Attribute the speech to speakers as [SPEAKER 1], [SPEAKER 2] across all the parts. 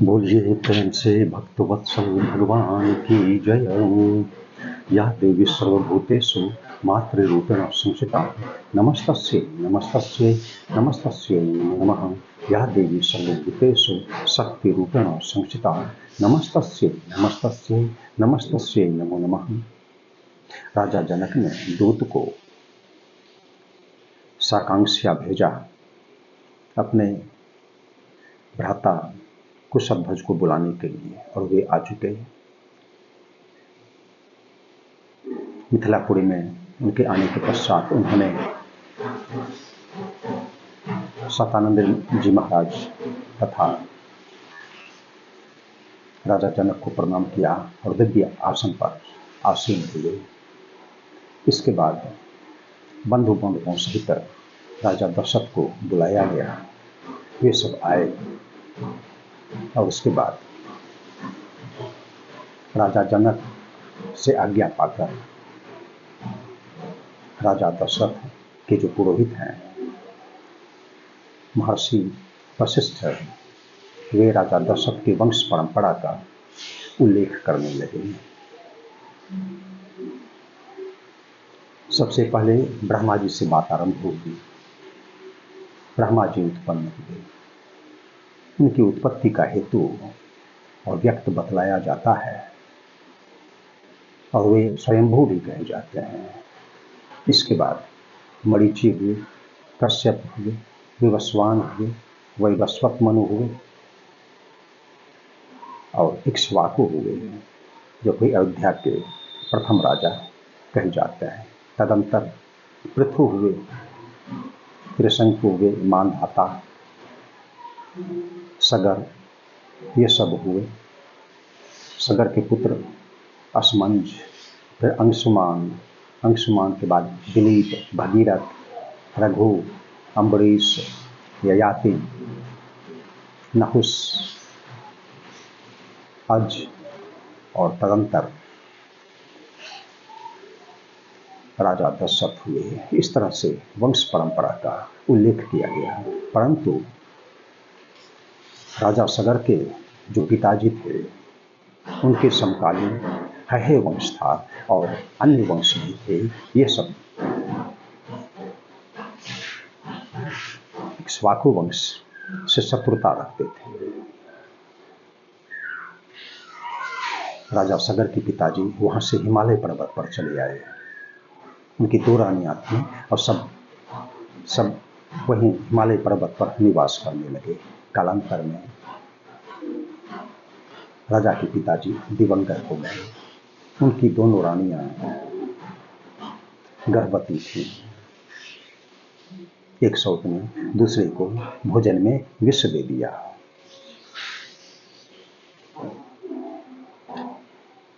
[SPEAKER 1] बोलिए प्रेम से भक्तवत्सल भगवान की जय। या देवी सर्वभूतेषु मातृरूपेण संस्थिता नमस्तस्यै नमस्तस्यै नमस्तस्यै नमो नमः। या देवी सर्वभूतेषु शक्तिरूपेण संस्थिता नमस्तस्यै नमस्तस्यै नमस्तस्यै नमो नमः। राजा जनक ने दूत को साकांक्षा भेजा अपने भ्राता कुशध्वज को बुलाने के लिए, और वे आ चुके। मिथिलापुरी में उनके आने के पश्चात उन्होंने शतानंद जी महाराज तथा राजा जनक को प्रणाम किया और दिव्य आसन पर आसीन हुए। इसके बाद बंधु बांधवों सहित राजा दशरथ को बुलाया गया। वे सब आए और उसके बाद राजा जनक से आज्ञा पाकर राजा दशरथ के जो पुरोहित हैं महर्षि वशिष्ठ, वे राजा दशरथ की वंश परंपरा का उल्लेख करने लगे। सबसे पहले ब्रह्मा जी से बात आरंभ होगी। ब्रह्मा जी उत्पन्न हुए, उनकी उत्पत्ति का हेतु और व्यक्त बतलाया जाता है और वे स्वयंभू भी कहे जाते हैं। इसके बाद मरीचि हुए, कश्यप हुए, विवस्वान हुए, वैवस्वत मनु हुए और इक्ष्वाकु हुए, जो कि अयोध्या के प्रथम राजा कहे जाते हैं। तदंतर पृथु हुए, त्रिशंकु हुए, मानधाता, सगर, ये सब हुए। सगर के पुत्र असमंज, फिर अंशुमान, अंशुमान के बाद दिलीप, भगीरथ, रघु, अम्बरीश, ययाति, नहुस, अज और तदंतर राजा दशरथ हुए। इस तरह से वंश परंपरा का उल्लेख किया गया। परंतु राजा सगर के जो पिताजी थे उनके समकालीन है वंश था और अन्य वंश भी थे। ये सब इक्ष्वाकु वंश से शत्रुता रखते थे। राजा सगर के पिताजी वहां से हिमालय पर्वत पर चले आए। उनकी दो रानियां थीं और सब वहीं हिमालय पर्वत पर निवास करने लगे। कालांतर में राजा के पिताजी दिवंगत हो गए। उनकी दोनों रानियां गर्भवती थीं। एक सौत ने दूसरे को भोजन में विष दे दिया।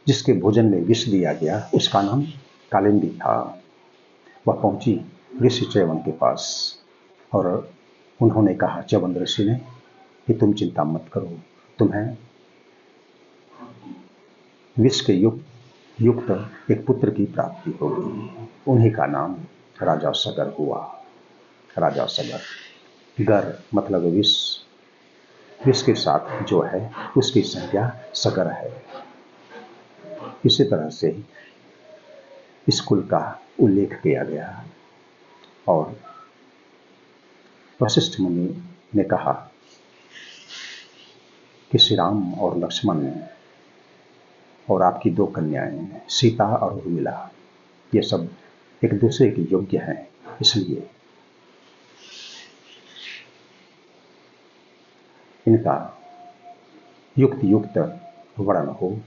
[SPEAKER 1] जिसके भोजन में विष दिया गया उसका नाम कालिंदी था। वह पहुंची ऋषि च्यवन के पास और उन्होंने कहा, च्यवन ऋषि ने, कि तुम चिंता मत करो, तुम्हें विष के युक्त एक पुत्र की प्राप्ति होगी। उन्हीं का नाम राजा सगर हुआ। राजा सगर, गर मतलब विष, विष के साथ जो है उसकी संज्ञा सगर है। इसी तरह से इस कुल का उल्लेख किया गया और वशिष्ठ मुनि ने कहा कि श्री राम और लक्ष्मण और आपकी दो कन्याएं सीता और उर्मिला, ये सब एक दूसरे के योग्य हैं, इसलिए इनका युक्त वर्ण हो,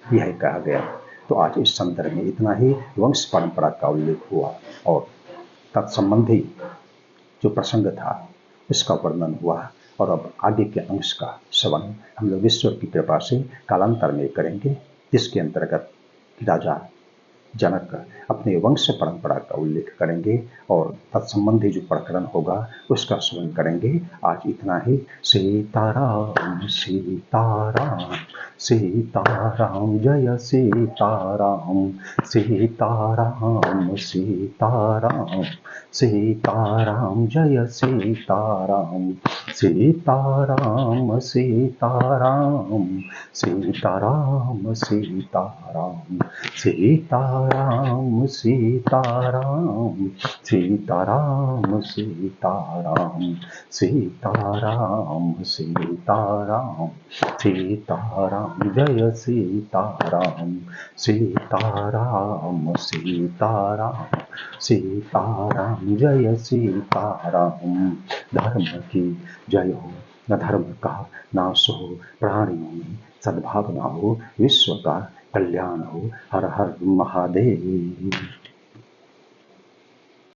[SPEAKER 1] यह कहा गया। तो आज इस संदर्भ में इतना ही वंश परंपरा का उल्लेख हुआ और तत्संबंधी जो प्रसंग था इसका वर्णन हुआ। और अब आगे के अंश का श्रवण हम लोग ईश्वर की कृपा से कालांतर में करेंगे, जिसके अंतर्गत राजा जनक अपने वंश परंपरा का उल्लेख करेंगे और तत्संबंधी जो प्रकरण होगा उसका श्रवण करेंगे। आज इतना ही। सीताराम सीताराम सीताराम जय सीताराम, सीताराम सीताराम, सीताराम जय सीताराम, सीताराम सीताराम, सीताराम सीताराम, सीताराम सीताराम, सीताराम सीताराम, सीताराम सीताराम, सीताराम जय सीताराम, सीताराम सीताराम, सीताराम जय सीताराम। धर्म की जय हो, अधर्म का नाश हो, प्राणियों में सद्भावना हो, विश्व का कल्याण हो। हर हर महादेव।